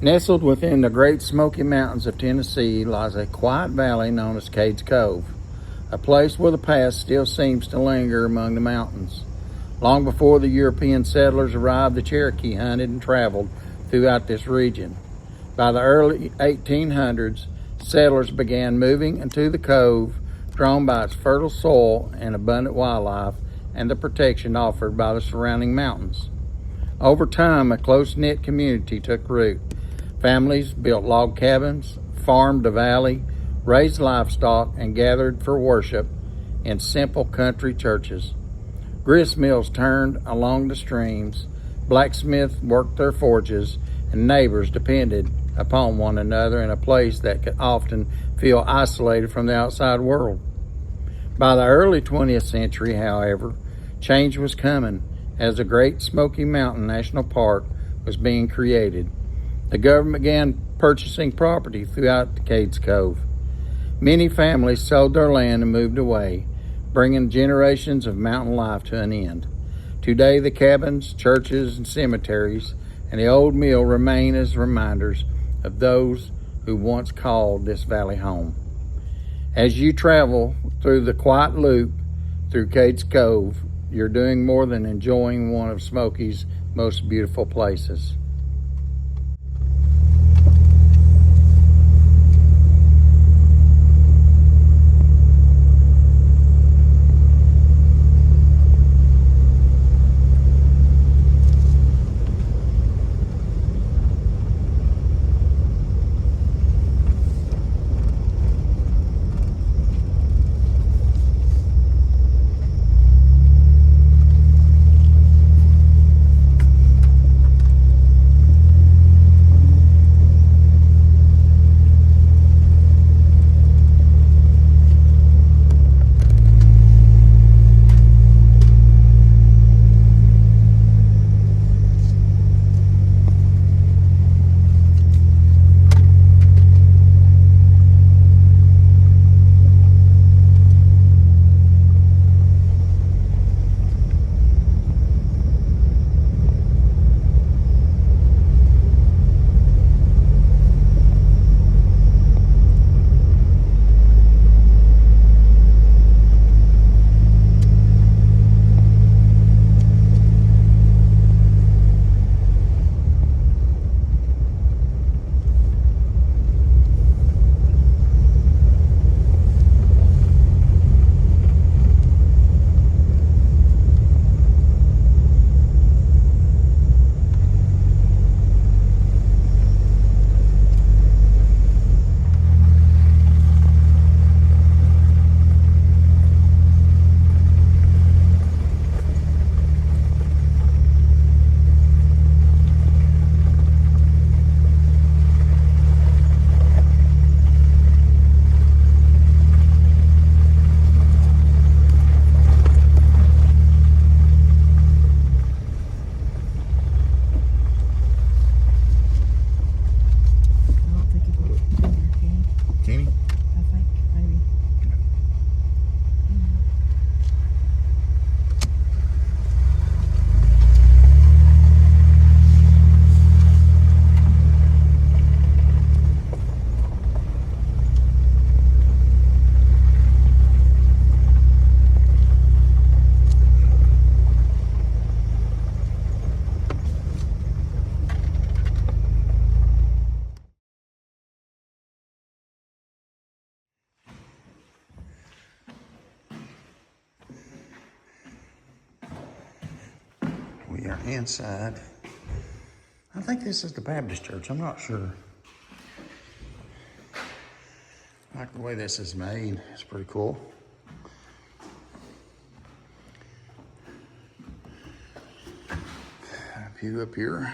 Nestled within the Great Smoky Mountains of Tennessee lies a quiet valley known as Cades Cove, a place where the past still seems to linger among the mountains. Long before the European settlers arrived, the Cherokee hunted and traveled throughout this region. By the early 1800s, settlers began moving into the cove, drawn by its fertile soil and abundant wildlife and the protection offered by the surrounding mountains. Over time, a close-knit community took root. Families built log cabins, farmed the valley, raised livestock, and gathered for worship in simple country churches. Grist mills turned along the streams, blacksmiths worked their forges, and neighbors depended upon one another in a place that could often feel isolated from the outside world. By the early 20th century, however, change was coming as the Great Smoky Mountain National Park was being created. The government began purchasing property throughout the Cades Cove. Many families sold their land and moved away, bringing generations of mountain life to an end. Today, the cabins, churches, and cemeteries and the old mill remain as reminders of those who once called this valley home. As you travel through the quiet loop through Cades Cove, you're doing more than enjoying one of Smoky's most beautiful places. We are inside. I think this is the Baptist church. I'm not sure. I like the way this is made. It's pretty cool. Pew up here.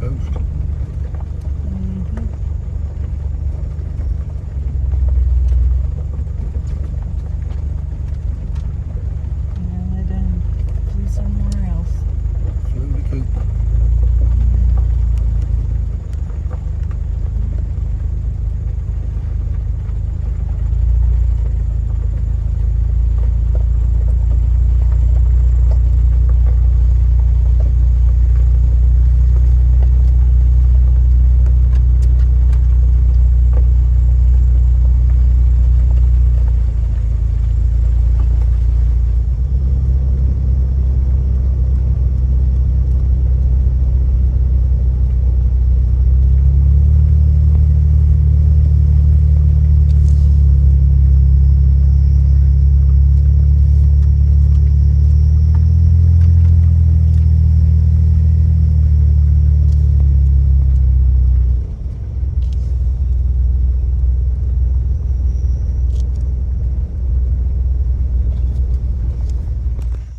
post. They done flew somewhere else. Flew the coop.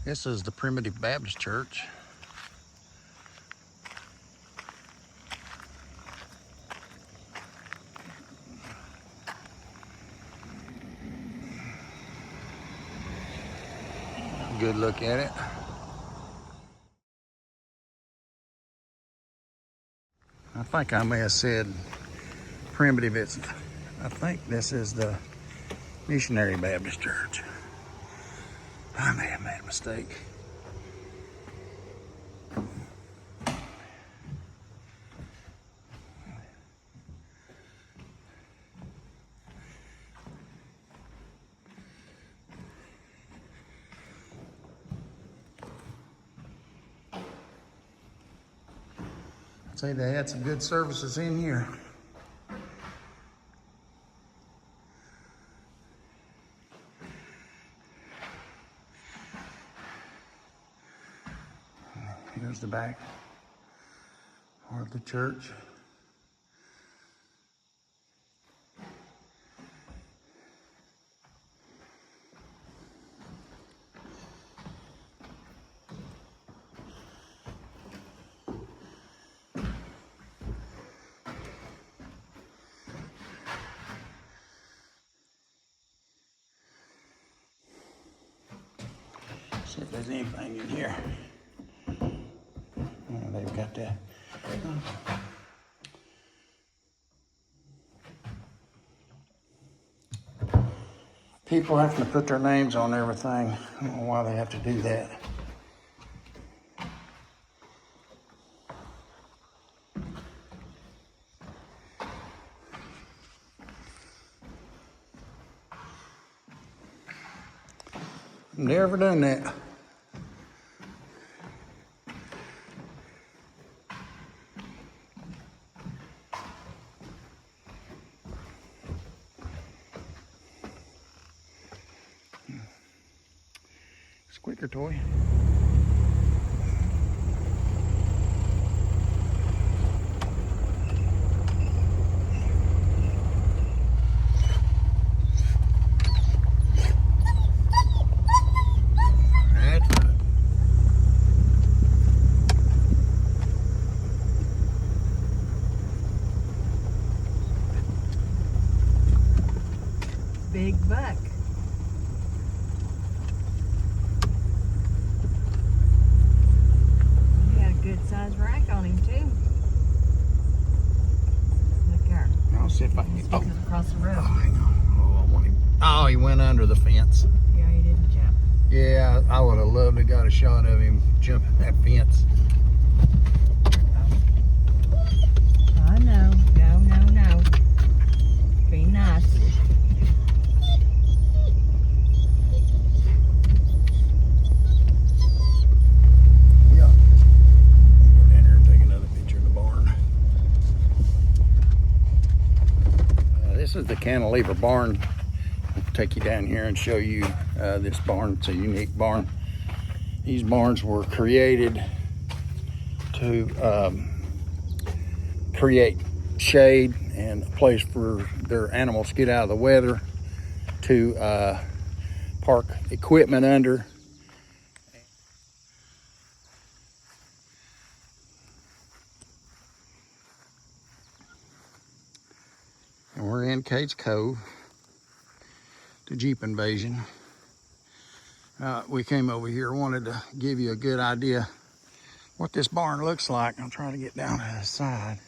This is the Primitive Baptist Church. Good look at it. I think I may have said primitive. I think this is the Missionary Baptist Church. I may have made a mistake. I'd say they had some good services in here. Here's the back part of the church. See if there's anything in here. Oh, they've got that. People having to put their names on everything. I don't know why they have to do that. Never done that. Squeaker toy. Big buck. He had a good sized rack on him too. Look there. I'll see if I can. He's getting across the road. Oh, hang on. Oh, I want him. Oh, he went under the fence. Yeah, he didn't jump. Yeah, I would have loved to got a shot of him jumping that fence. I know. No. Be nice. Yeah. Go down here and take another picture of the barn. This is the cantilever barn. I'll take you down here and show you this barn. It's a unique barn. These barns were created to create shade and a place for their animals to get out of the weather, to park equipment under. And we're in Cades Cove, the Jeep invasion. We came over here, wanted to give you a good idea what this barn looks like. I'm trying to get down to the side.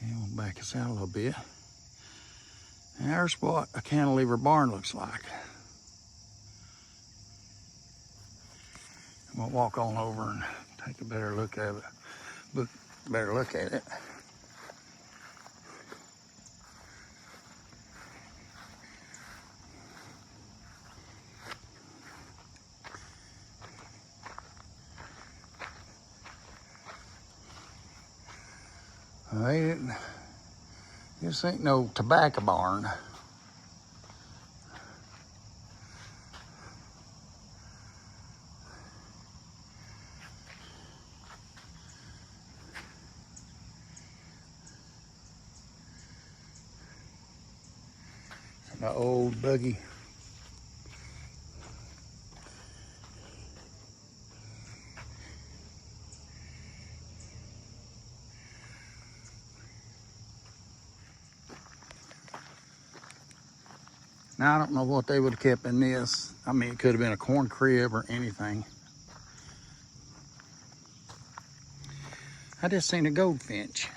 And we'll back us out a little bit. And there's what a cantilever barn looks like. We'll walk on over and take a better look at it. Better look at it. This ain't no tobacco barn. An old buggy. Now, I don't know what they would have kept in this. I mean, it could have been a corn crib or anything. I just seen a goldfinch.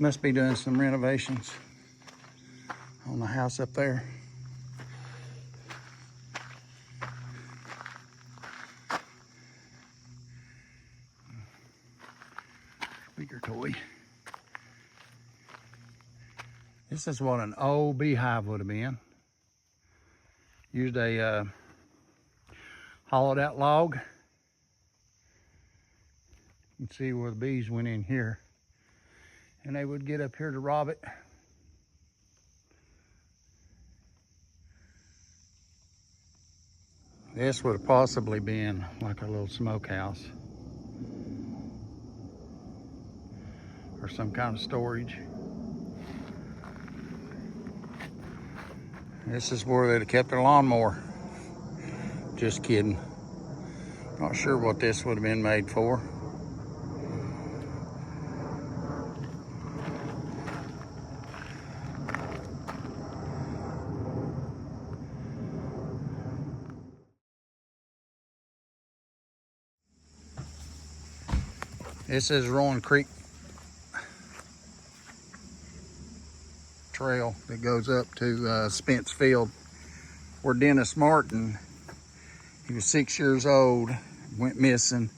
Must be doing some renovations on the house up there. Speaker toy. This is what an old beehive would have been. Used a hollowed out log. You can see where the bees went in here. And they would get up here to rob it. This would have possibly been like a little smokehouse or some kind of storage. This is where they'd have kept their lawnmower. Just kidding. Not sure what this would have been made for. This is Rowan Creek trail that goes up to Spence Field, where Dennis Martin, he was 6 years old, went missing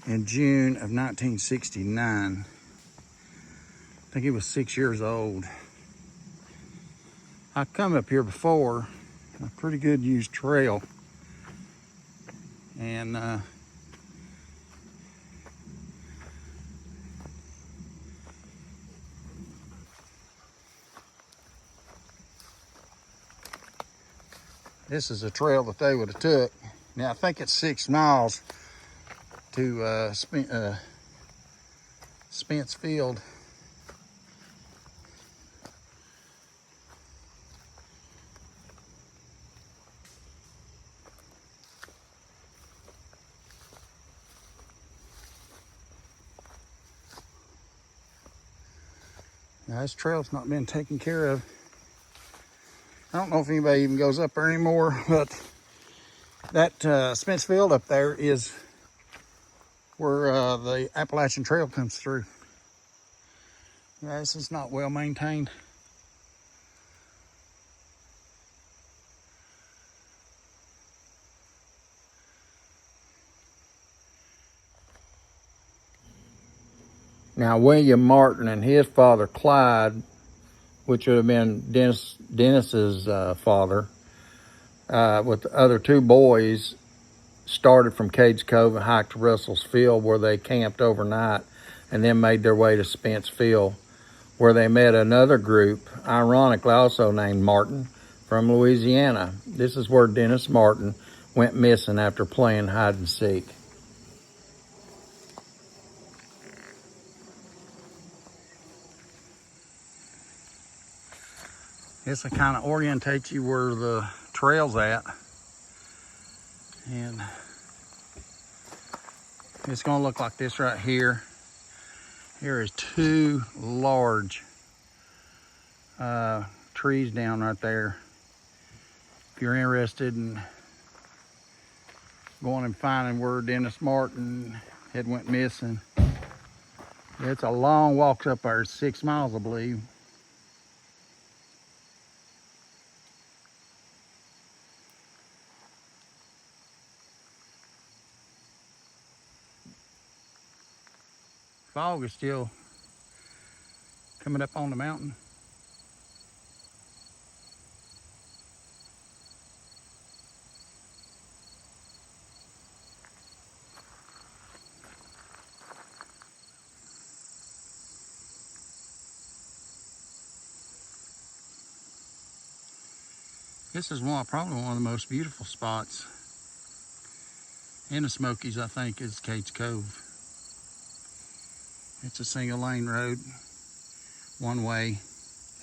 in June of 1969. I think he was 6 years old. I've come up here before, a pretty good used trail, and this is a trail that they would have took. Now I think it's 6 miles to Spence Field. Now this trail's not been taken care of. I don't know if anybody even goes up there anymore, but that Spence Field up there is where the Appalachian Trail comes through. Yeah, this is not well maintained. Now, William Martin and his father, Clyde, which would have been Dennis's father, with the other 2 boys, started from Cades Cove and hiked to Russell's Field, where they camped overnight and then made their way to Spence Field, where they met another group, ironically also named Martin, from Louisiana. This is where Dennis Martin went missing after playing hide and seek. This will kind of orientate you where the trail's at. And it's gonna look like this right here. Here is two large trees down right there. If you're interested in going and finding where Dennis Martin had went missing. It's a long walk up there, 6 miles, I believe. Fog is still coming up on the mountain. This is probably one of the most beautiful spots in the Smokies, I think, is Cades Cove. It's a single lane road, one way.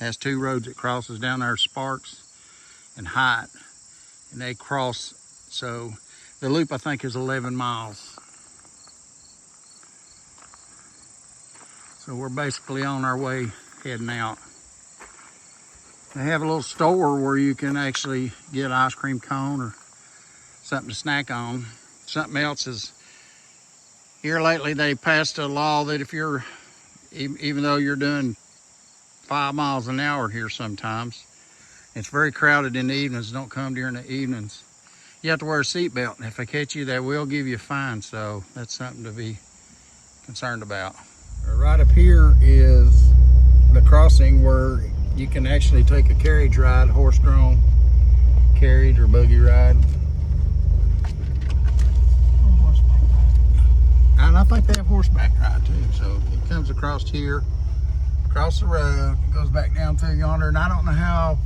Has two roads that crosses down there, Sparks and Height, and they cross, so the loop I think is 11 miles. So we're basically on our way heading out. They have a little store where you can actually get an ice cream cone or something to snack on. Something else is, here lately they passed a law that if you're, even though you're doing 5 miles an hour here sometimes, it's very crowded in the evenings, don't come during the evenings. You have to wear a seatbelt, and if they catch you, they will give you a fine, so that's something to be concerned about. Right up here is the crossing where you can actually take a carriage ride, horse-drawn carriage or buggy ride. And I think they have horseback ride too. So it comes across here, across the road, goes back down through yonder. And I don't know how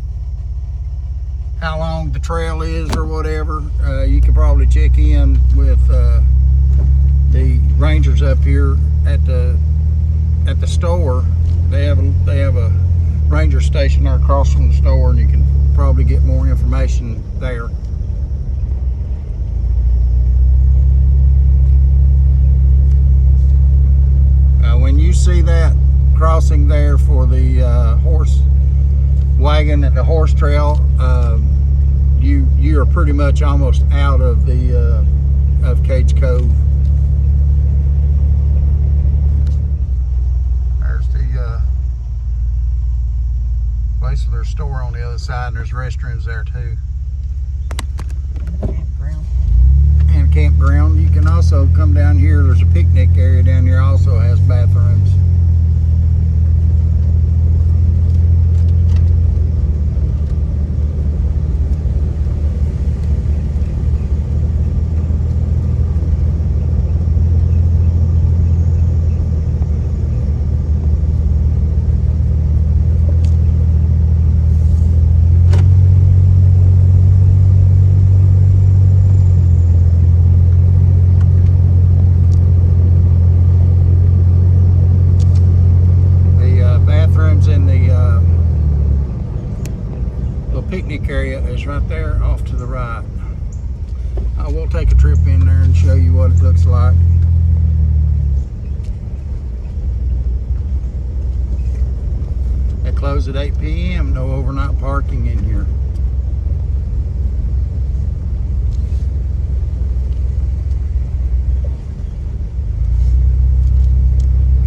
long the trail is or whatever. You could probably check in with the rangers up here at the store. They have a ranger station there across from the store, and you can probably get more information there. When you see that crossing there for the horse wagon and the horse trail, you are pretty much almost out of the of Cades Cove. There's the place of their store on the other side, and there's restrooms there too. Campground. And campground. You can also come down here. There's a picnic area down here, also has bathrooms. Picnic area is right there off to the right. I will take a trip in there and show you what it looks like. They close at 8 p.m. No overnight parking in here.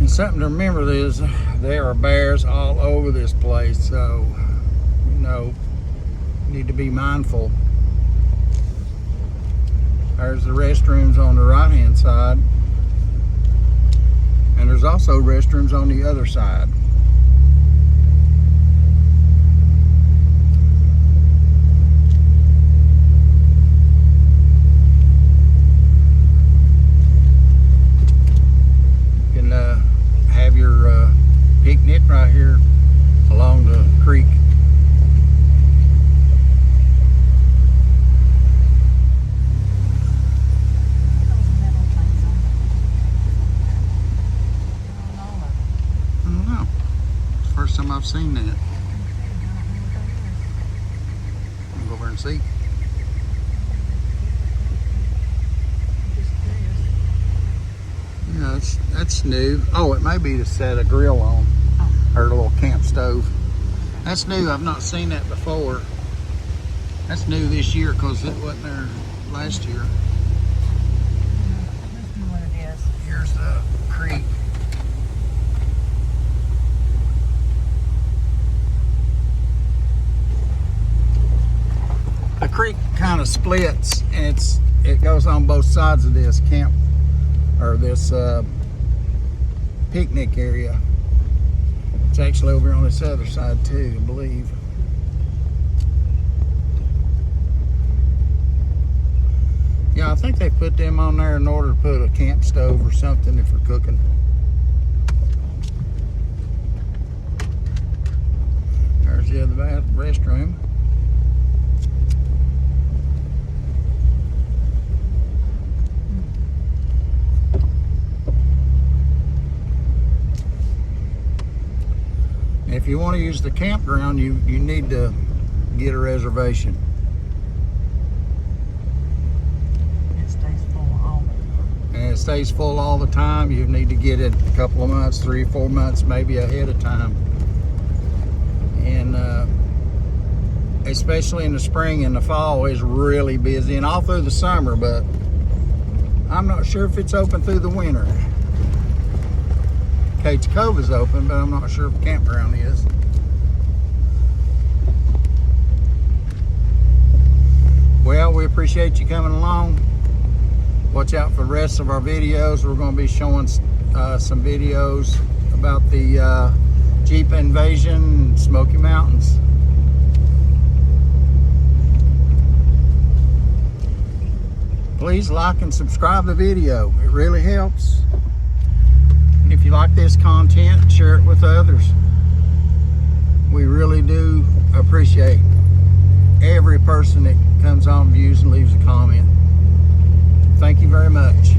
And something to remember is there are bears all over this place, so you know, need to be mindful. There's the restrooms on the right hand side, and there's also restrooms on the other side. You can have your picnic right here along the creek. First time I've seen that. and see. Just curious. Yeah, that's new. Oh, it may be to set a grill on, or a little camp stove. That's new. I've not seen that before. That's new this year because it wasn't there last year. Let's see what it is. Here's the creek. The creek kind of splits, and it goes on both sides of this camp, or this picnic area. It's actually over on this other side too, I believe. Yeah, I think they put them on there in order to put a camp stove or something if we're cooking. There's the other restroom. If you want to use the campground, you need to get a reservation. It stays full all the time. And it stays full all the time. You need to get it a couple of months, 3 or 4 months, maybe ahead of time. And especially in the spring and the fall, it's really busy, and all through the summer, but I'm not sure if it's open through the winter. Cades Cove is open, but I'm not sure if the campground is. Well, we appreciate you coming along. Watch out for the rest of our videos. We're going to be showing some videos about the Jeep invasion, Smoky Mountains. Please like and subscribe the video. It really helps. And if you like this content, share it with others. We really do appreciate every person that comes on, views, and leaves a comment. Thank you very much.